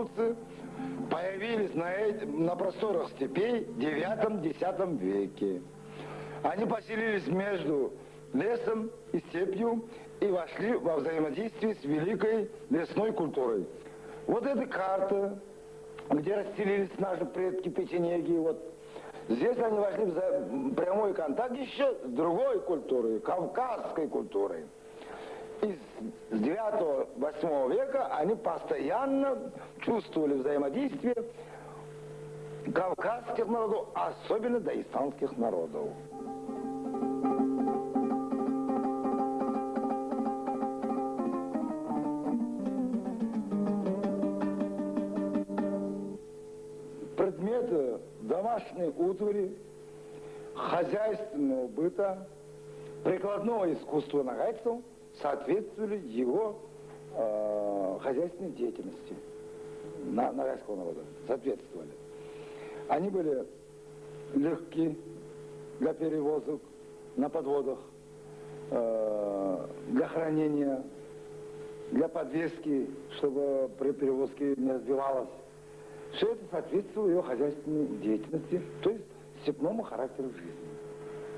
индусы появились на просторах степей в IX-X веке. Они поселились между лесом и степью и вошли во взаимодействие с великой лесной культурой. Вот эта карта, где расселились наши предки печенеги, вот здесь они вошли в прямой контакт еще с другой культурой, кавказской культурой. И с 9-8 века они постоянно чувствовали взаимодействие кавказских народов, особенно дагестанских народов. Предметы домашней утвари, хозяйственного быта, прикладного искусства нагайцев соответствовали его хозяйственной деятельности нагайского народа. Соответствовали. Они были легки для перевозок на подводах, для хранения, для подвески, чтобы при перевозке не разбивалось. Все это соответствовало ее хозяйственной деятельности, то есть степному характеру жизни,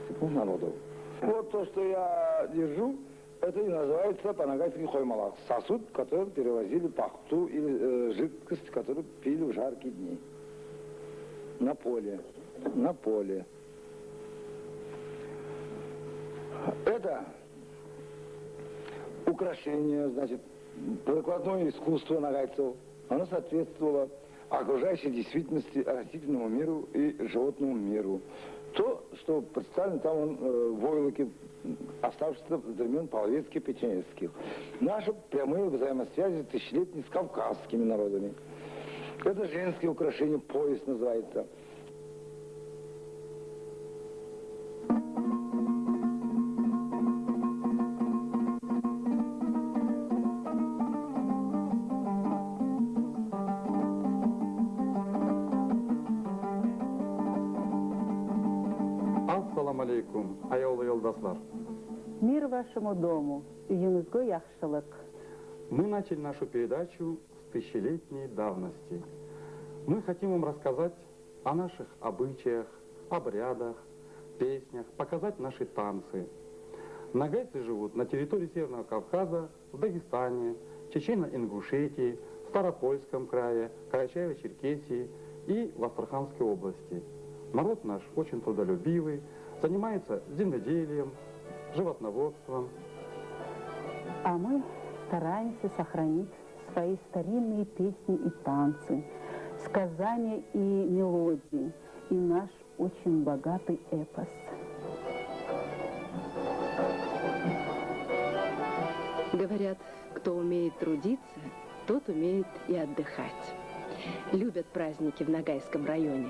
степных народов. Вот то, что я держу, это и называется по-нагайски хоймалак. Сосуд, в котором перевозили пахту или жидкость, которую пили в жаркие дни. На поле. На поле. Это украшение, значит, прикладное искусство нагайцев. Оно соответствовало окружающей действительности, растительному миру и животному миру. То, что представлено там войлоки, оставшиеся с времен половецких, печенежских. Наши прямые взаимосвязи тысячелетние с кавказскими народами. Это женские украшения, пояс называется. Ассаламу алейкум, аяулы елдаслар. Мир вашему дому, үйіңізге яхшылық. Мы начали нашу передачу с тысячелетней давности. Мы хотим вам рассказать о наших обычаях, обрядах, песнях, показать наши танцы. Нагайцы живут на территории Северного Кавказа, в Дагестане, Чечено-Ингушетии, Старопольском крае, Карачаево-Черкесии и в Астраханской области. Народ наш очень трудолюбивый, занимается земледелием, животноводством. А мы стараемся сохранить свои старинные песни и танцы, сказания и мелодии, и наш очень богатый эпос. Говорят, кто умеет трудиться, тот умеет и отдыхать. Любят праздники в Ногайском районе.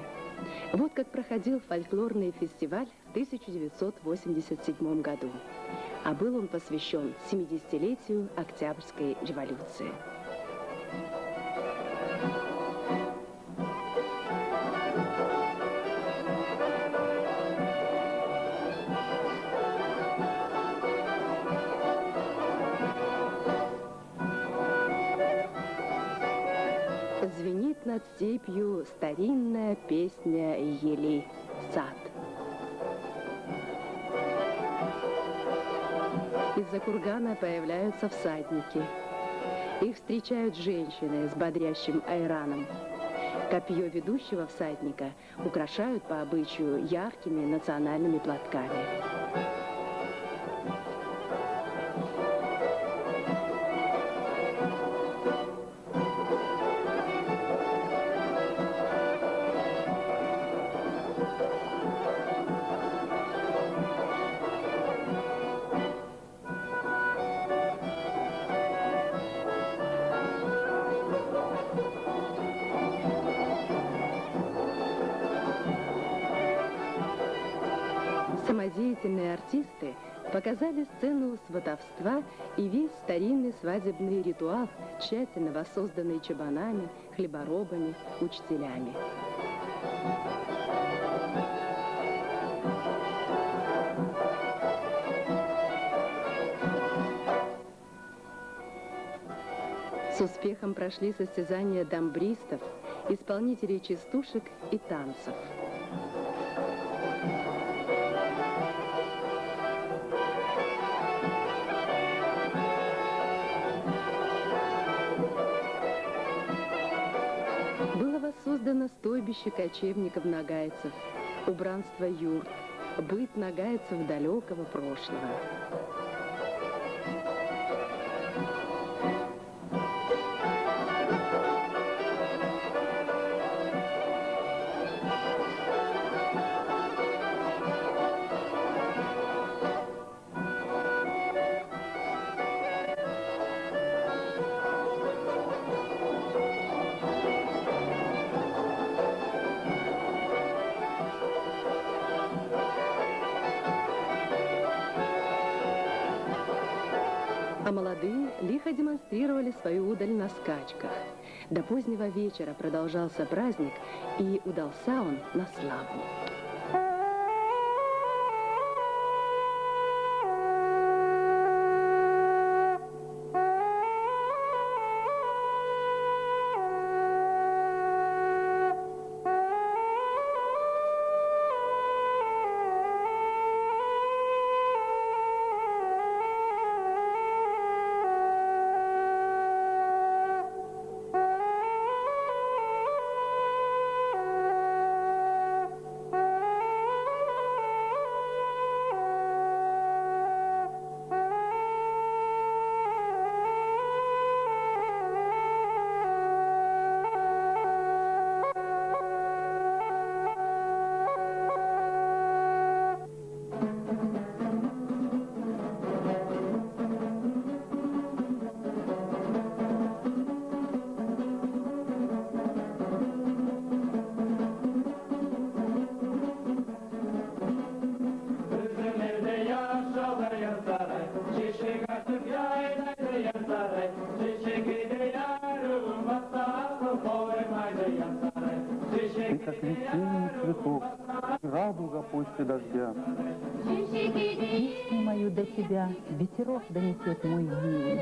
Вот как проходил фольклорный фестиваль в 1987 году. А был он посвящен 70-летию Октябрьской революции. Звенит над степью старинная песня ели сад. Из-за кургана появляются всадники. Их встречают женщины с бодрящим айраном. Копье ведущего всадника украшают по обычаю яркими национальными платками. Самодеятельные артисты показали сцену сватовства и весь старинный свадебный ритуал, тщательно воссозданный чабанами, хлеборобами, учителями. С успехом прошли состязания дамбристов, исполнителей частушек и танцев. Было воссоздано стойбище кочевников-нагайцев, убранство юрт, быт нагайцев далекого прошлого. А молодые лихо демонстрировали свою удаль на скачках. До позднего вечера продолжался праздник, и удался он на славу. Ты как весенний цветок, радуга после дождя. Песню мою до тебя ветерок донесет, мой милый.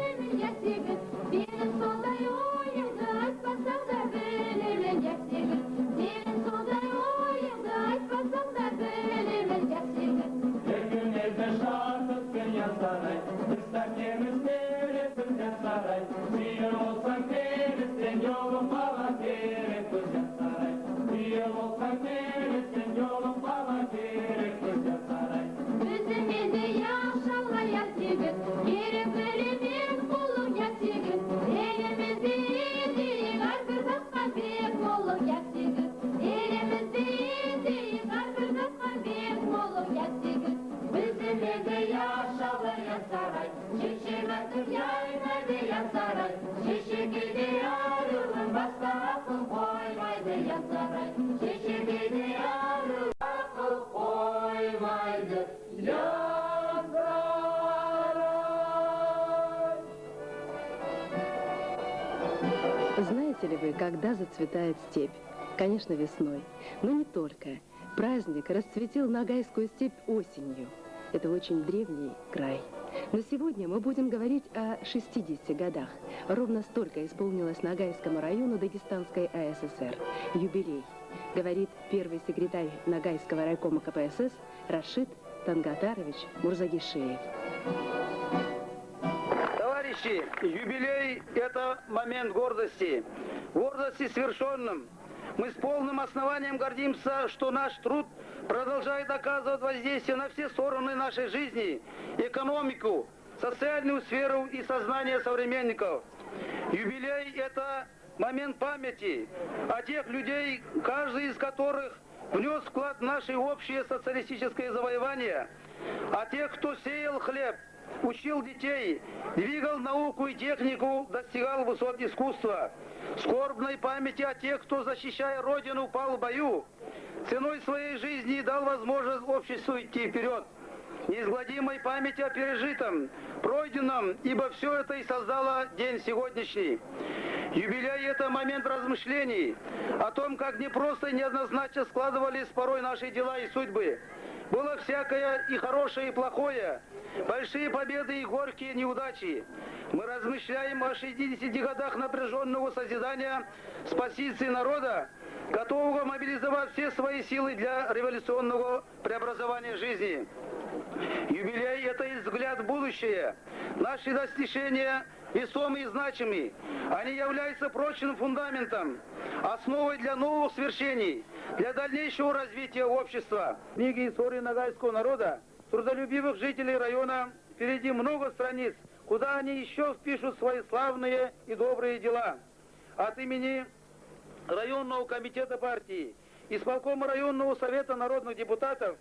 Знаете ли вы, когда зацветает степь? Конечно, весной. Но не только. Праздник расцветил Ногайскую степь осенью. Это очень древний край. Но сегодня мы будем говорить о 60 годах. Ровно столько исполнилось Ногайскому району Дагестанской АССР. Юбилей. Говорит первый секретарь Ногайского райкома КПСС Рашид Тангатарович Мурзагишеев. Товарищи, юбилей – это момент гордости. Гордости свершенным. Мы с полным основанием гордимся, что наш труд продолжает оказывать воздействие на все стороны нашей жизни, экономику, социальную сферу и сознание современников. Юбилей – это момент памяти о тех людей, каждый из которых внес вклад в наше общее социалистическое завоевание, о тех, кто сеял хлеб, учил детей, двигал науку и технику, достигал высот искусства. Скорбной памяти о тех, кто, защищая Родину, упал в бою, ценой своей жизни дал возможность обществу идти вперед. Неизгладимой памяти о пережитом, пройденном, ибо все это и создало день сегодняшний. Юбилей – это момент размышлений о том, как непросто и неоднозначно складывались порой наши дела и судьбы. Было всякое и хорошее, и плохое. большие победы и горькие неудачи. Мы размышляем о 60 годах напряженного созидания с позиции народа, готового мобилизовать все свои силы для революционного преобразования жизни. Юбилей – это и взгляд в будущее. Наши достижения весомы и значимы. Они являются прочным фундаментом, основой для новых свершений, для дальнейшего развития общества. Книги истории ногайского народа, трудолюбивых жителей района, впереди много страниц, куда они еще впишут свои славные и добрые дела. От имени районного комитета партии, исполкома районного совета народных депутатов,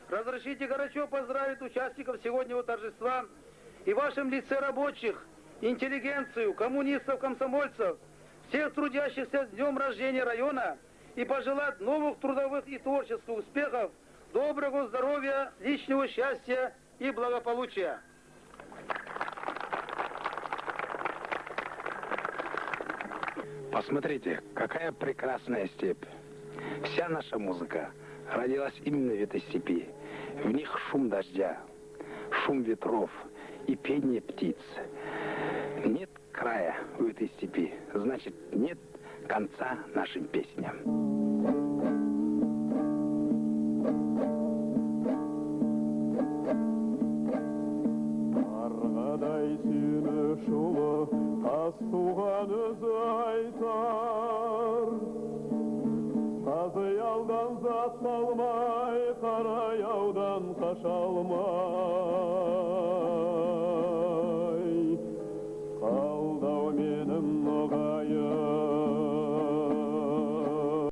разрешите горячо поздравить участников сегодняшнего торжества и в вашем лице рабочих, интеллигенцию, коммунистов, комсомольцев, всех трудящихся с днем рождения района и пожелать новых трудовых и творческих успехов, доброго здоровья, личного счастья и благополучия. Посмотрите, какая прекрасная степь. Вся наша музыка родилась именно в этой степи. В них шум дождя, шум ветров и пение птиц. Нет края у этой степи, значит, нет конца нашим песням. Туған өзі айтар, тазы ялдан зат салмай, қарай аудан қаша алмай.